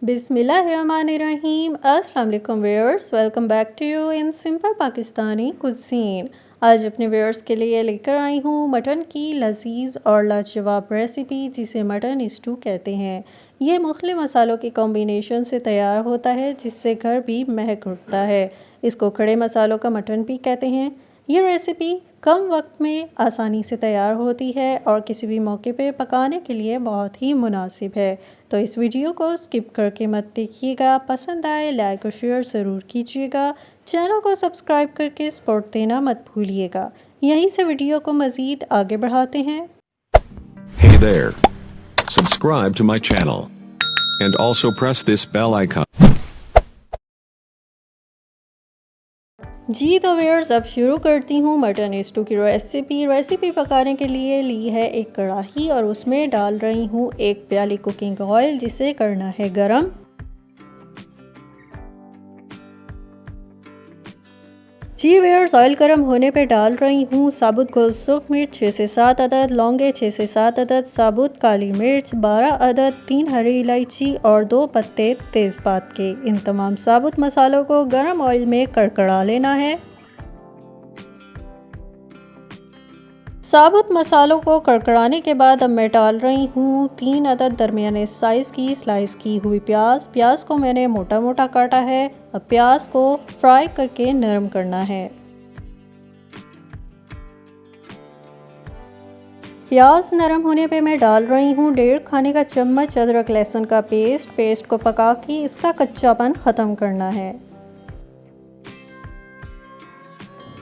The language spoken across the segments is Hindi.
बिस्मिल्लाहिर्रहमानिर्रहीम। अस्सलाम वालेकुम viewers, welcome back to you in simple Pakistani cuisine. आज अपने व्यूअर्स के लिए लेकर आई हूँ मटन की लजीज और लाजवाब रेसिपी जिसे मटन स्टू कहते हैं। ये मुख्तलिफ मसालों के कॉम्बिनेशन से तैयार होता है जिससे घर भी महक उठता है। इसको खड़े मसालों का मटन भी कहते हैं। ये रेसिपी कम वक्त में आसानी से तैयार होती है और किसी भी मौके पे पकाने के लिए बहुत ही मुनासिब है। तो इस वीडियो को स्किप करके मत देखिएगा, पसंद आए लाइक और शेयर ज़रूर कीजिएगा। चैनल को सब्सक्राइब करके सपोर्ट देना मत भूलिएगा। यहीं से वीडियो को मज़ीद आगे बढ़ाते हैं। Hey there. Subscribe to my channel. And also press this bell icon. जी तो व्यूअर्स, अब शुरू करती हूँ मटन स्टू की रेसिपी पकाने के लिए ली है एक कढ़ाई और उसमें डाल रही हूँ 1 प्याली कुकिंग ऑयल जिसे करना है गरम। जी व्यूअर्स, ऑयल गर्म होने पे डाल रही हूँ साबुत गोल सूख मिर्च 6 से 7 अदद, लौंगे 6 से 7 अदद, साबुत काली मिर्च 12 अदद, 3 हरी इलायची और 2 पत्ते तेज़पात के। इन तमाम साबुत मसालों को गर्म ऑयल में कड़कड़ा लेना है। साबुत मसालों को कड़कड़ाने के बाद अब मैं डाल रही हूँ 3 अदद दरमियाने साइज़ की स्लाइस की हुई प्याज को मैंने मोटा मोटा काटा है। अब प्याज को फ्राई करके नरम करना है। प्याज नरम होने पे मैं डाल रही हूँ 1.5 खाने का चम्मच अदरक लहसुन का पेस्ट को पका के इसका कच्चापन ख़त्म करना है।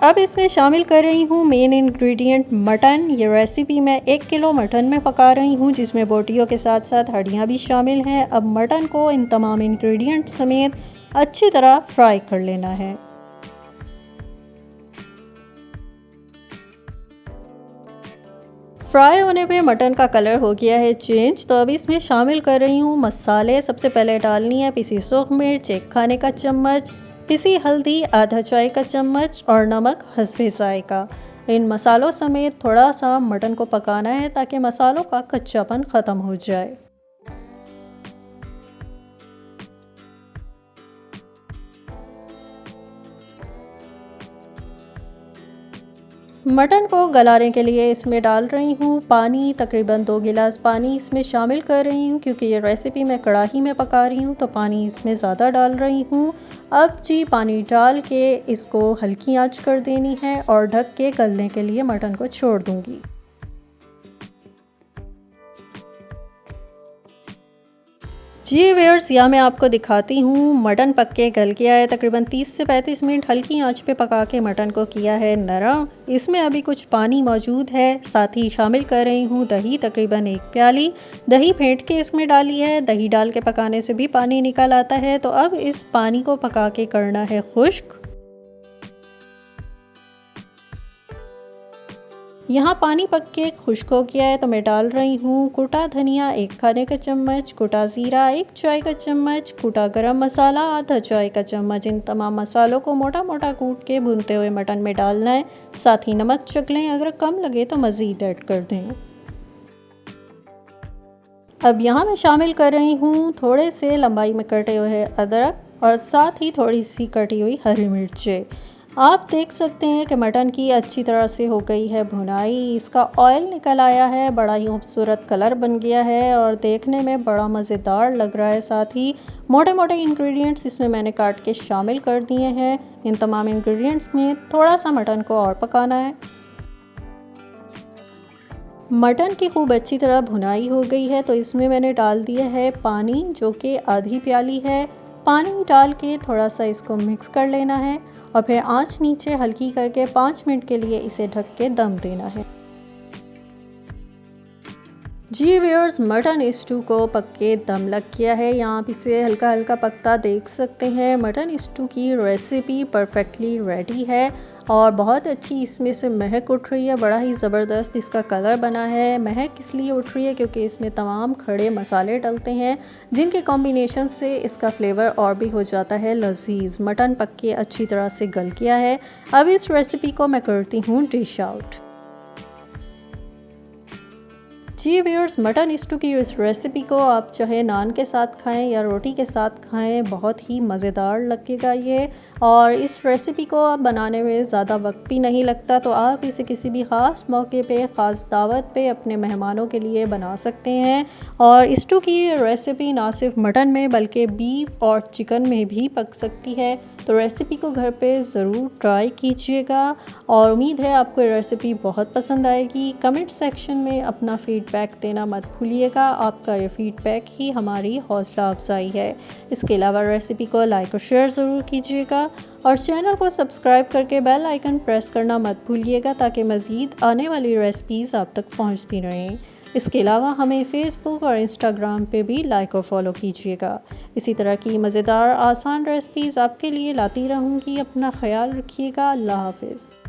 अब इसमें शामिल कर रही हूँ मेन इंग्रेडिएंट मटन। ये रेसिपी मैं 1 किलो मटन में पका रही हूँ जिसमें बोटियों के साथ साथ हड्डियाँ भी शामिल हैं। अब मटन को इन तमाम इंग्रेडिएंट समेत अच्छी तरह फ्राई कर लेना है। फ्राई होने पे मटन का कलर हो गया है चेंज, तो अब इसमें शामिल कर रही हूँ मसाले। सबसे पहले डालनी है पिसी सूख मिर्च 1 खाने का चम्मच, पिसी हल्दी आधा चाय का चम्मच और नमक हस्बे जायका। इन मसालों समेत थोड़ा सा मटन को पकाना है ताकि मसालों का कच्चापन ख़त्म हो जाए। मटन को गलाने के लिए इसमें डाल रही हूँ पानी, तकरीबन 2 गिलास पानी इसमें शामिल कर रही हूँ क्योंकि ये रेसिपी मैं कढ़ाई में पका रही हूँ तो पानी इसमें ज़्यादा डाल रही हूँ। अब जी पानी डाल के इसको हल्की आंच कर देनी है और ढक के गलने के लिए मटन को छोड़ दूँगी। जी व्यूअर्स, यहाँ मैं आपको दिखाती हूँ मटन पक के गल गया है। तकरीबन 30 से 35 मिनट हल्की आंच पे पका के मटन को किया है नरम। इसमें अभी कुछ पानी मौजूद है। साथ ही शामिल कर रही हूँ दही, तकरीबन 1 प्याली दही फेंट के इसमें डाली है। दही डाल के पकाने से भी पानी निकल आता है। तो अब इस पानी को पका के करना है खुश्क। यहाँ पानी पक के खुश्क हो गया है तो मैं डाल रही हूँ कुटा धनिया 1 खाने का चम्मच, कुटा ज़ीरा 1 चाय का चम्मच, कुटा गरम मसाला आधा चाय का चम्मच। इन तमाम मसालों को मोटा मोटा कूट के भूनते हुए मटन में डालना है। साथ ही नमक चख लें, अगर कम लगे तो मज़ीद ऐड कर दें। अब यहाँ मैं शामिल कर रही हूँ थोड़े से लंबाई में कटे हुए अदरक और साथ ही थोड़ी सी कटी हुई हरी मिर्चें। आप देख सकते हैं कि मटन की अच्छी तरह से हो गई है भुनाई, इसका ऑयल निकल आया है, बड़ा ही खूबसूरत कलर बन गया है और देखने में बड़ा मज़ेदार लग रहा है। साथ ही मोटे मोटे इंग्रेडिएंट्स इसमें मैंने काट के शामिल कर दिए हैं। इन तमाम इंग्रेडिएंट्स में थोड़ा सा मटन को और पकाना है। मटन की खूब अच्छी तरह भुनाई हो गई है तो इसमें मैंने डाल दिया है पानी, जो कि आधी प्याली है। पानी डाल के थोड़ा सा इसको मिक्स कर लेना है और फिर आंच नीचे हल्की करके 5 मिनट के लिए इसे ढक के दम देना है। जी व्यूअर्स, मटन स्टू को पक के दम लग गया है। यहाँ आप इसे हल्का हल्का पकता देख सकते हैं। मटन स्टू की रेसिपी परफेक्टली रेडी है और बहुत अच्छी इसमें से महक उठ रही है। बड़ा ही ज़बरदस्त इसका कलर बना है। महक इसलिए उठ रही है क्योंकि इसमें तमाम खड़े मसाले डलते हैं जिनके कॉम्बिनेशन से इसका फ्लेवर और भी हो जाता है लजीज। मटन पक के अच्छी तरह से गल गया है। अब इस रेसिपी को मैं करती हूँ डिश आउट। जी व्यूअर्स, मटन स्टू की इस रेसिपी को आप चाहे नान के साथ खाएं या रोटी के साथ खाएं, बहुत ही मज़ेदार लगेगा ये। और इस रेसिपी को आप बनाने में ज़्यादा वक्त भी नहीं लगता, तो आप इसे किसी भी ख़ास मौके पे, ख़ास दावत पे अपने मेहमानों के लिए बना सकते हैं। और स्टू की रेसिपी ना सिर्फ मटन में बल्कि बीफ और चिकन में भी पक सकती है। तो रेसिपी को घर पे ज़रूर ट्राई कीजिएगा और उम्मीद है आपको ये रेसिपी बहुत पसंद आएगी। कमेंट सेक्शन में अपना फीडबैक देना मत भूलिएगा, आपका ये फीडबैक ही हमारी हौसला अफजाई है। इसके अलावा रेसिपी को लाइक और शेयर ज़रूर कीजिएगा और चैनल को सब्सक्राइब करके बेल आइकन प्रेस करना मत भूलिएगा ताकि मज़ीद आने वाली रेसिपीज़ आप तक पहुंचती रहें। इसके अलावा हमें फेसबुक और इंस्टाग्राम पे भी लाइक और फॉलो कीजिएगा। इसी तरह की मज़ेदार आसान रेसिपीज़ आपके लिए लाती रहूँगी। अपना ख्याल रखिएगा। अल्लाह हाफ़िज़।